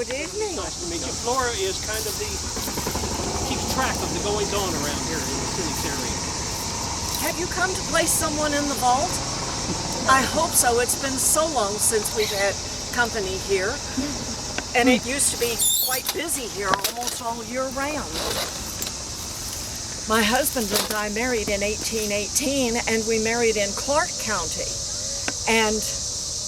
Good evening. Nice to meet you. Flora is kind of keeps track of the goings on around here in the Sinex area. Have you come to place someone in the vault? I hope so. It's been so long since we've had company here. And it used to be quite busy here almost all year round. My husband and I married in 1818, and we married in Clark County. And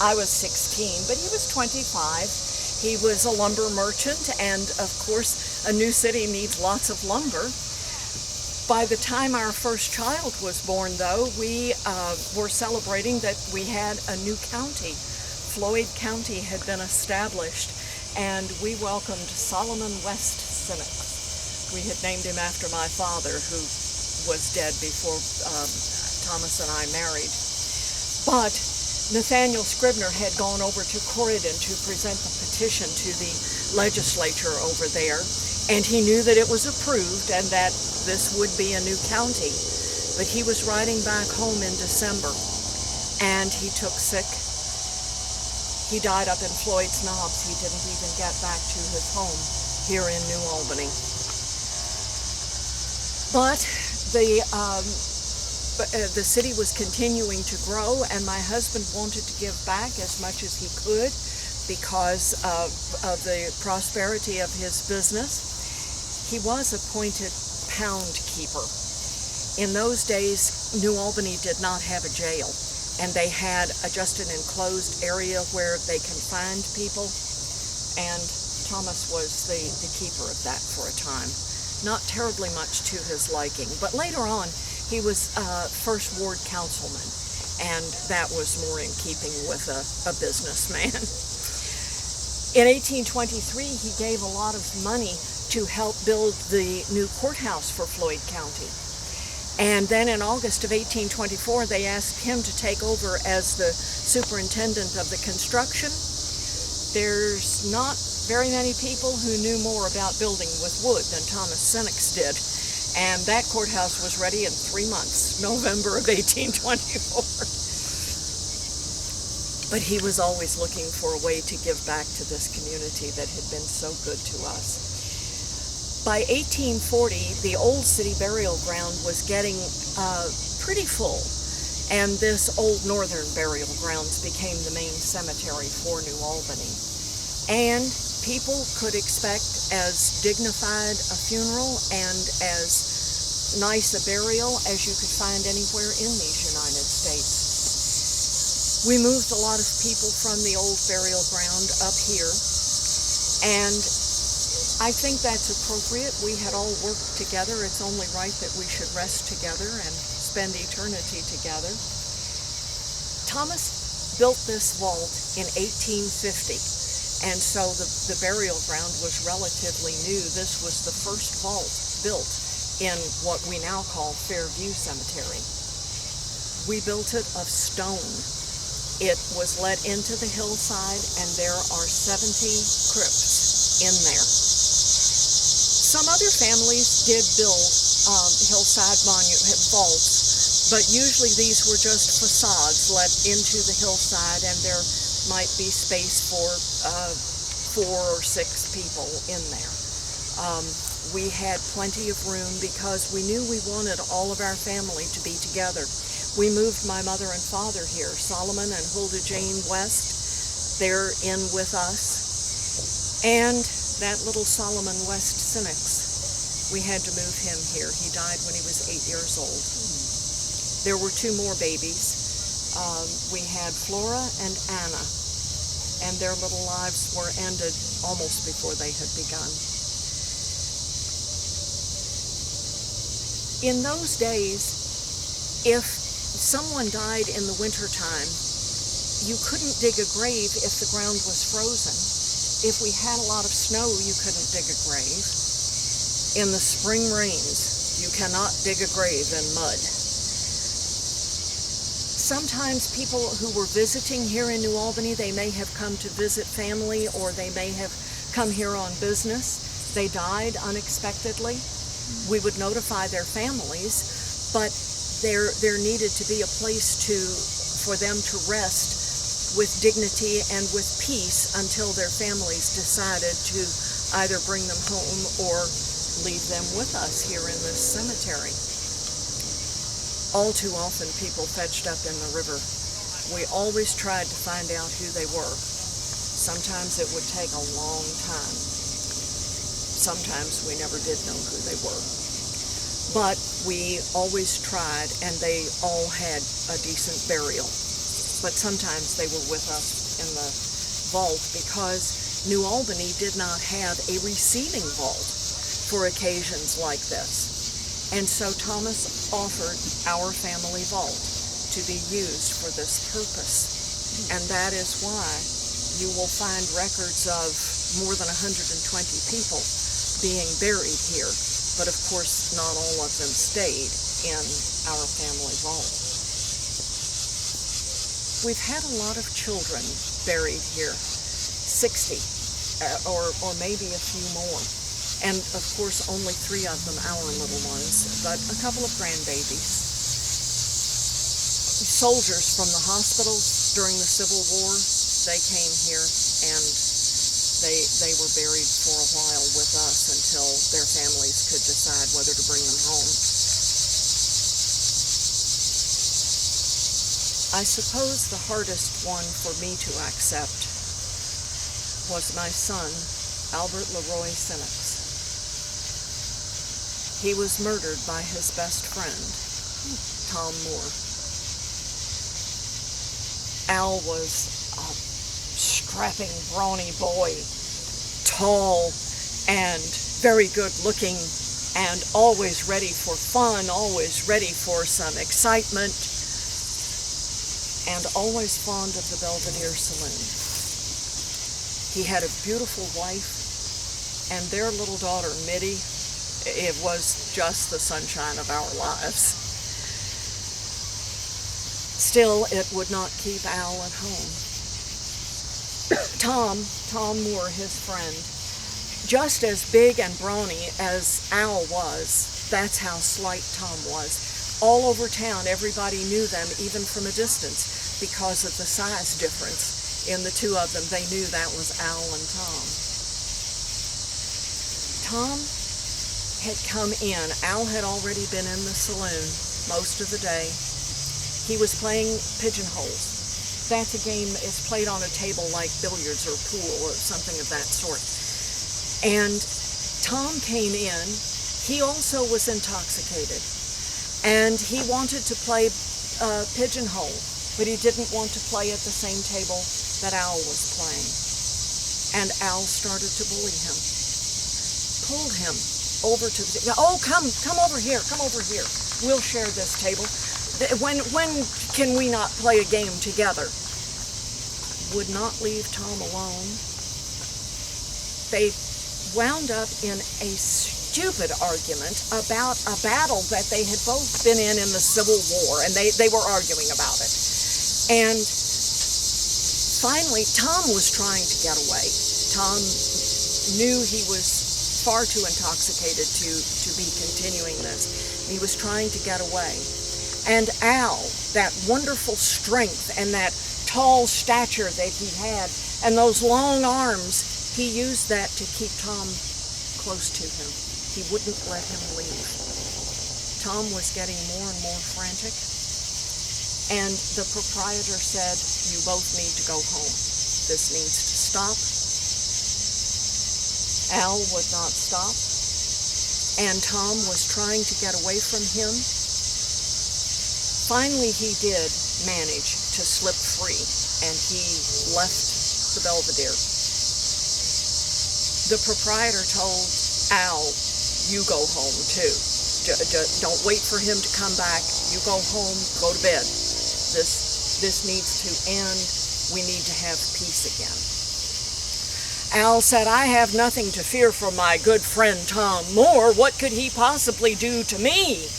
I was 16, but he was 25. He was a lumber merchant, and of course, a new city needs lots of lumber. By the time our first child was born, though, we were celebrating that we had a new county. Floyd County had been established, and we welcomed Solomon West Sinex. We had named him after my father, who was dead before Thomas and I married. But Nathaniel Scribner had gone over to Corydon to present the petition to the legislature over there, and he knew that it was approved and that this would be a new county. But he was riding back home in December, and he took sick. He died up in Floyd's Knobs. He didn't even get back to his home here in New Albany. But the city was continuing to grow, and my husband wanted to give back as much as he could because of the prosperity of his business. He was appointed pound keeper. In those days, New Albany did not have a jail, and they had just an enclosed area where they confined people, and Thomas was the keeper of that for a time. Not terribly much to his liking, but later on he was first ward councilman, and that was more in keeping with a businessman. In 1823, he gave a lot of money to help build the new courthouse for Floyd County. And then in August of 1824, they asked him to take over as the superintendent of the construction. There's not very many people who knew more about building with wood than Thomas Sinex did. And that courthouse was ready in 3 months, November of 1824. But he was always looking for a way to give back to this community that had been so good to us. By 1840, the old city burial ground was getting pretty full, and this old northern burial grounds became the main cemetery for New Albany. And people could expect as dignified a funeral and as nice a burial as you could find anywhere in these United States. We moved a lot of people from the old burial ground up here, and I think that's appropriate. We had all worked together. It's only right that we should rest together and spend eternity together. Thomas built this vault in 1850. And so the burial ground was relatively new. This was the first vault built in what we now call Fairview Cemetery. We built it of stone. It was let into the hillside, and there are 70 crypts in there. Some other families did build hillside monument vaults, but usually these were just facades let into the hillside, and there might be space for 4 or 6 people in there. We had plenty of room because we knew we wanted all of our family to be together. We moved my mother and father here, Solomon and Hulda Jane West. They're in with us. And that little Solomon West Sinex, we had to move him here. He died when he was 8 years old. There were 2 more babies. We had Flora and Anna, and their little lives were ended almost before they had begun. In those days, if someone died in the wintertime, you couldn't dig a grave if the ground was frozen. If we had a lot of snow, you couldn't dig a grave. In the spring rains, you cannot dig a grave in mud. Sometimes people who were visiting here in New Albany, they may have come to visit family, or they may have come here on business. They died unexpectedly. We would notify their families, but there needed to be a place for them to rest with dignity and with peace until their families decided to either bring them home or leave them with us here in this cemetery. All too often people fetched up in the river. We always tried to find out who they were. Sometimes it would take a long time. Sometimes we never did know who they were. But we always tried, and they all had a decent burial. But sometimes they were with us in the vault because New Albany did not have a receiving vault for occasions like this. And so Thomas offered our family vault to be used for this purpose. And that is why you will find records of more than 120 people being buried here. But of course, not all of them stayed in our family vault. We've had a lot of children buried here, 60, or maybe a few more. And of course, only 3 of them our little ones, but a couple of grandbabies. Soldiers from the hospitals during the Civil War, they came here and they were buried for a while with us until their families could decide whether to bring them home. I suppose the hardest one for me to accept was my son, Albert Leroy Sinex. He was murdered by his best friend, Tom Moore. Al was a strapping, brawny boy, tall and very good looking and always ready for fun, always ready for some excitement, and always fond of the Belvedere Saloon. He had a beautiful wife, and their little daughter, Mitty, it was just the sunshine of our lives. Still, it would not keep Al at home. Tom Moore, his friend, just as big and brawny as Al was, that's how slight Tom was. All over town, everybody knew them, even from a distance, because of the size difference in the two of them. They knew that was Al and Tom. Tom had come in. Al had already been in the saloon most of the day. He was playing pigeonholes. That's a game, it's played on a table like billiards or pool or something of that sort. And Tom came in. He also was intoxicated. And he wanted to play pigeonhole, but he didn't want to play at the same table that Al was playing. And Al started to bully him, pulled him over to the table. Oh, come over here, We'll share this table. When can we not play a game together? Would not leave Tom alone. They wound up in a stupid argument about a battle that they had both been in the Civil War, and they were arguing about it. And finally, Tom was trying to get away. Tom knew he was far too intoxicated to be continuing this. He was trying to get away. And Al, that wonderful strength and that tall stature that he had, and those long arms, he used that to keep Tom close to him. He wouldn't let him leave. Tom was getting more and more frantic, and the proprietor said, "You both need to go home. This needs to stop." Al would not stop, and Tom was trying to get away from him. Finally, he did manage to slip free, and he left the Belvedere. The proprietor told Al, "You go home too. Don't wait for him to come back. You go home, go to bed. This needs to end. We need to have peace again." Al said, "I have nothing to fear from my good friend Tom Moore. What could he possibly do to me?"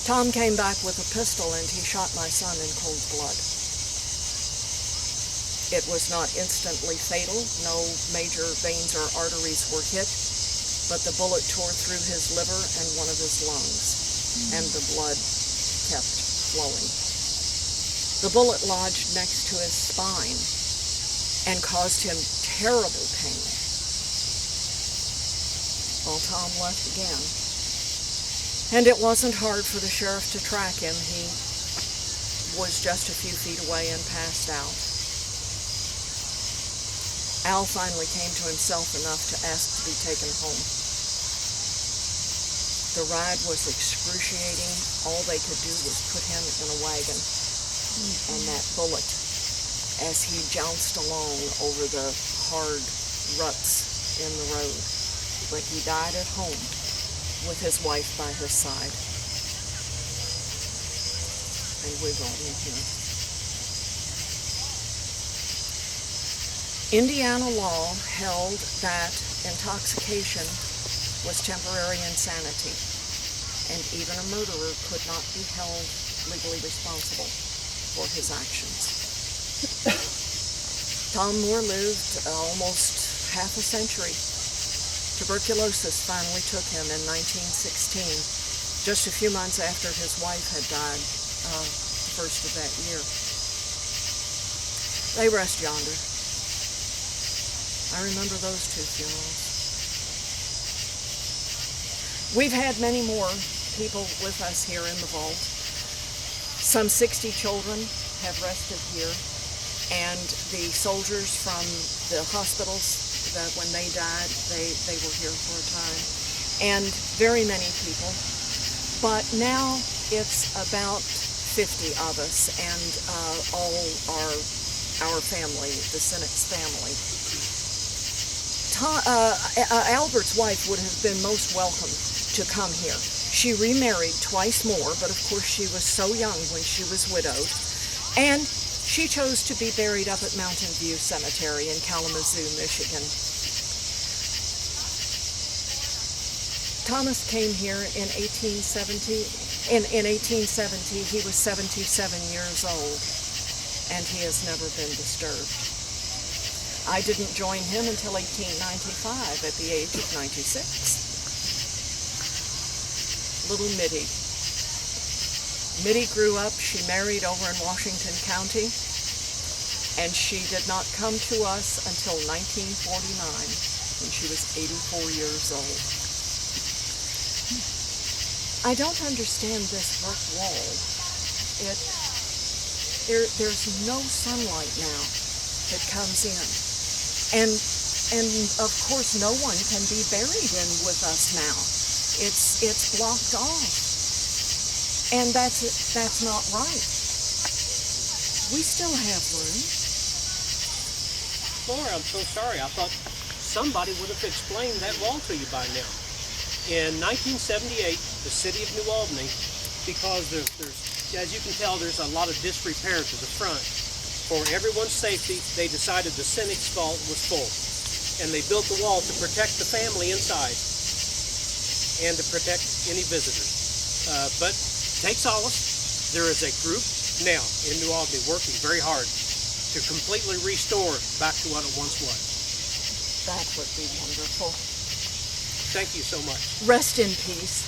Tom came back with a pistol and he shot my son in cold blood. It was not instantly fatal. No major veins or arteries were hit, but the bullet tore through his liver and one of his lungs, and the blood kept flowing. The bullet lodged next to his spine and caused him terrible pain. Well, Tom left again. And it wasn't hard for the sheriff to track him. He was just a few feet away and passed out. Al finally came to himself enough to ask to be taken home. The ride was excruciating. All they could do was put him in a wagon. And that bullet, as he jounced along over the hard ruts in the road. But he died at home with his wife by his side. And we brought him here. Indiana law held that intoxication was temporary insanity, and even a murderer could not be held legally responsible for his actions. Tom Moore lived almost half a century. Tuberculosis finally took him in 1916, just a few months after his wife had died, the first of that year. They rest yonder. I remember those two funerals. We've had many more people with us here in the vault. Some 60 children have rested here, and the soldiers from the hospitals that when they died, they were here for a time, and very many people. But now it's about 50 of us, and all our family, the Sinex family. Albert's wife would have been most welcome to come here. She remarried twice more, but of course she was so young when she was widowed, and she chose to be buried up at Mountain View Cemetery in Kalamazoo, Michigan. Thomas came here in 1870. In 1870, he was 77 years old, and he has never been disturbed. I didn't join him until 1895 at the age of 96. Little Mitty. Mitty grew up, she married over in Washington County, and she did not come to us until 1949, when she was 84 years old. I don't understand this brick wall. There's no sunlight now that comes in. And of course no one can be buried in with us now. It's blocked off. And that's not right. We still have room. Laura, I'm so sorry. I thought somebody would have explained that wall to you by now. In 1978, the city of New Albany, because there's as you can tell, there's a lot of disrepair to the front. For everyone's safety, they decided the Sinex Vault was full. And they built the wall to protect the family inside and to protect any visitors. But take solace, there is a group now in New Albany working very hard to completely restore back to what it once was. That would be wonderful. Thank you so much. Rest in peace.